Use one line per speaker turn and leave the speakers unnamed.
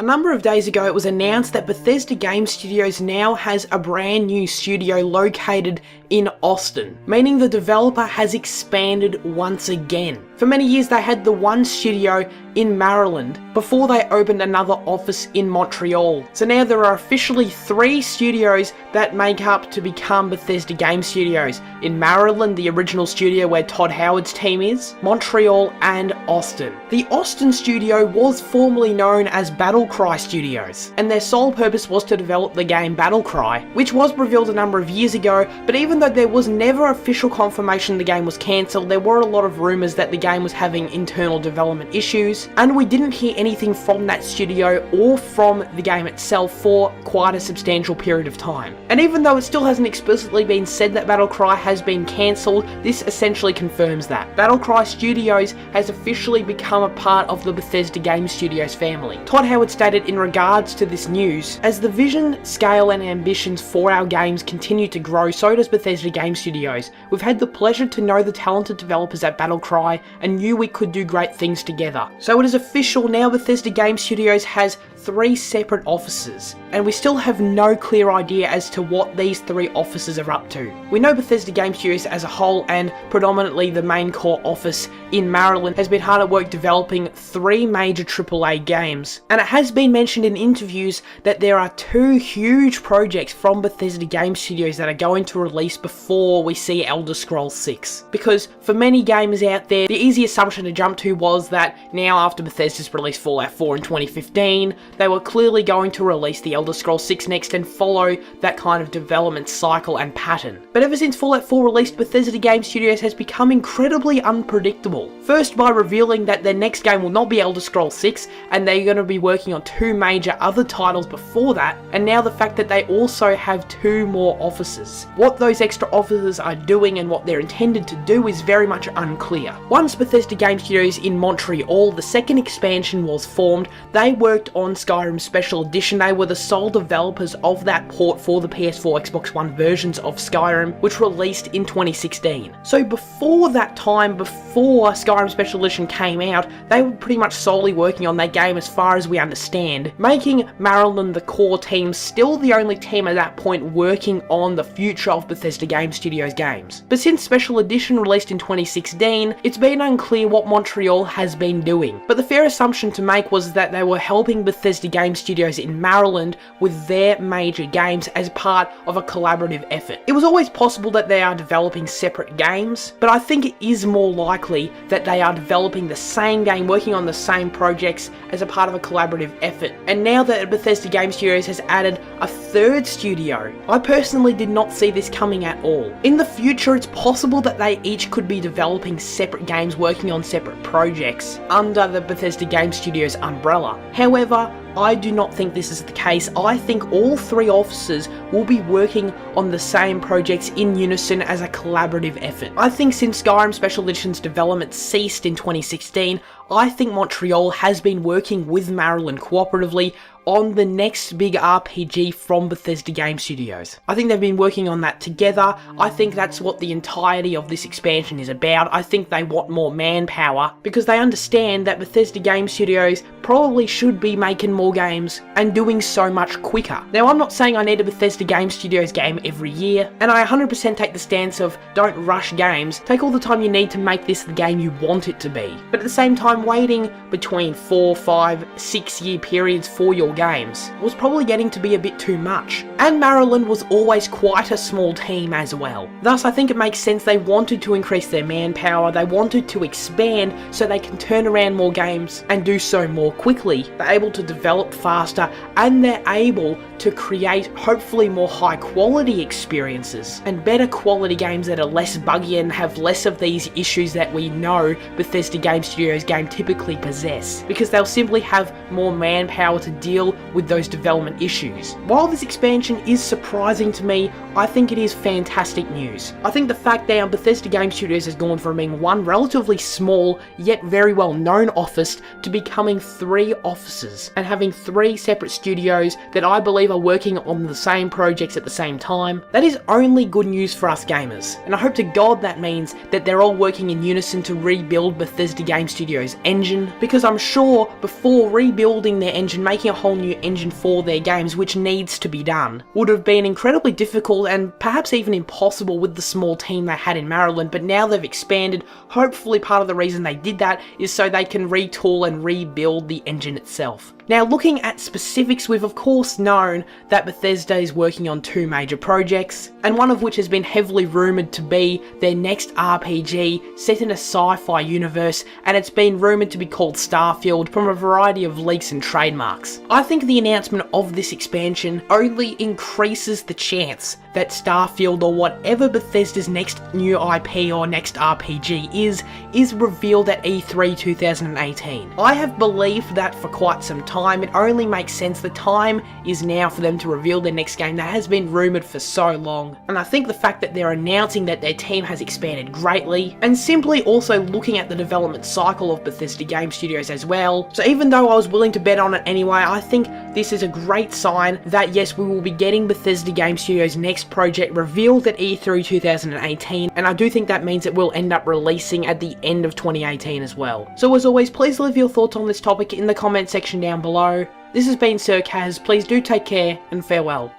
A number of days ago, it was announced that Bethesda Game Studios now has a brand new studio located in Austin, meaning the developer has expanded once again. For many years, they had the one studio in Maryland before they opened another office in Montreal. So now there are officially 3 studios that make up to become Bethesda Game Studios. In Maryland, the original studio where Todd Howard's team is, Montreal, and Austin. The Austin studio was formerly known as Battlecry Studios, and their sole purpose was to develop the game Battlecry, which was revealed a number of years ago, but even though there was never official confirmation the game was cancelled, there were a lot of rumours that the game was having internal development issues, and we didn't hear anything from that studio or from the game itself for quite a substantial period of time. And even though it still hasn't explicitly been said that Battlecry has been cancelled, this essentially confirms that. Battlecry Studios has officially become a part of the Bethesda Game Studios family. Todd Howard stated in regards to this news, "As the vision, scale and ambitions for our games continue to grow, so does Bethesda Game Studios. We've had the pleasure to know the talented developers at Battlecry and knew we could do great things together." So it is official now, Bethesda Game Studios has 3 separate offices, and we still have no clear idea as to what these 3 offices are up to. We know Bethesda Game Studios as a whole, and predominantly the main core office in Maryland, has been hard at work developing 3 major AAA games, and it has been mentioned in interviews that there are 2 huge projects from Bethesda Game Studios that are going to release before we see Elder Scrolls 6. Because for many gamers out there, the easy assumption to jump to was that now after Bethesda's released Fallout 4 in 2015, they were clearly going to release the Elder Scrolls 6 next and follow that kind of development cycle and pattern. But ever since Fallout 4 released, Bethesda Game Studios has become incredibly unpredictable. First by revealing that their next game will not be Elder Scrolls 6, and they're going to be working on 2 major other titles before that, and now the fact that they also have 2 more offices. What those extra offices are doing and what they're intended to do is very much unclear. Once Bethesda Game Studios in Montreal, the second expansion was formed, they worked on Skyrim Special Edition. They were the sole developers of that port for the PS4, Xbox One versions of Skyrim, which released in 2016. So before that time, before Skyrim Special Edition came out, they were pretty much solely working on that game as far as we understand, making Maryland the core team, still the only team at that point working on the future of Bethesda Game Studios games. But since Special Edition released in 2016, it's been unclear what Montreal has been doing. But the fair assumption to make was that they were helping Bethesda Game Studios in Maryland with their major games as part of a collaborative effort. It was always possible that they are developing separate games, but I think it is more likely that they are developing the same game, working on the same projects as a part of a collaborative effort. And now that Bethesda Game Studios has added a 3rd studio, I personally did not see this coming at all. In the future, it's possible that they each could be developing separate games, working on separate projects under the Bethesda Game Studios umbrella. However, I do not think this is the case. I think all 3 offices will be working on the same projects in unison as a collaborative effort. I think since Skyrim Special Edition's development ceased in 2016, I think Montreal has been working with Maryland cooperatively on the next big RPG from Bethesda Game Studios. I think they've been working on that together. I think that's what the entirety of this expansion is about. I think they want more manpower because they understand that Bethesda Game Studios probably should be making more games and doing so much quicker. Now, I'm not saying I need a Bethesda Game Studios game every year, and I 100% take the stance of don't rush games. Take all the time you need to make this the game you want it to be. But at the same time, waiting between 4, 5, 6 year periods for your games was probably getting to be a bit too much. And Maryland was always quite a small team as well. Thus, I think it makes sense they wanted to increase their manpower, they wanted to expand so they can turn around more games and do so more quickly. They're able to develop faster and they're able to create hopefully more high quality experiences and better quality games that are less buggy and have less of these issues that we know Bethesda Game Studios games typically possess, because they'll simply have more manpower to deal with those development issues. While this expansion is surprising to me, I think it is fantastic news. I think the fact that Bethesda Game Studios has gone from being one relatively small yet very well known office to becoming 3 offices and having 3 separate studios that I believe are working on the same projects at the same time, that is only good news for us gamers. And I hope to God that means that they're all working in unison to rebuild Bethesda Game Studios engine, because I'm sure before rebuilding their engine, making a whole new engine for their games, which needs to be done, would have been incredibly difficult and perhaps even impossible with the small team they had in Maryland, but now they've expanded. Hopefully part of the reason they did that is so they can retool and rebuild the engine itself. Now, looking at specifics, we've of course known that Bethesda is working on 2 major projects, and one of which has been heavily rumoured to be their next RPG set in a sci-fi universe, and it's been rumoured to be called Starfield from a variety of leaks and trademarks. I think the announcement of this expansion only increases the chance that Starfield, or whatever Bethesda's next new IP or next RPG is revealed at E3 2018. I have believed that for quite some time. It only makes sense. The time is now for them to reveal their next game that has been rumoured for so long. And I think the fact that they're announcing that their team has expanded greatly, and simply also looking at the development cycle of Bethesda Game Studios as well. So even though I was willing to bet on it anyway, I think this is a great sign that yes, we will be getting Bethesda Game Studios' next project revealed at E3 2018, and I do think that means it will end up releasing at the end of 2018 as well. So as always, please leave your thoughts on this topic in the comment section down below. This has been Sir Kaz. Please do take care and farewell.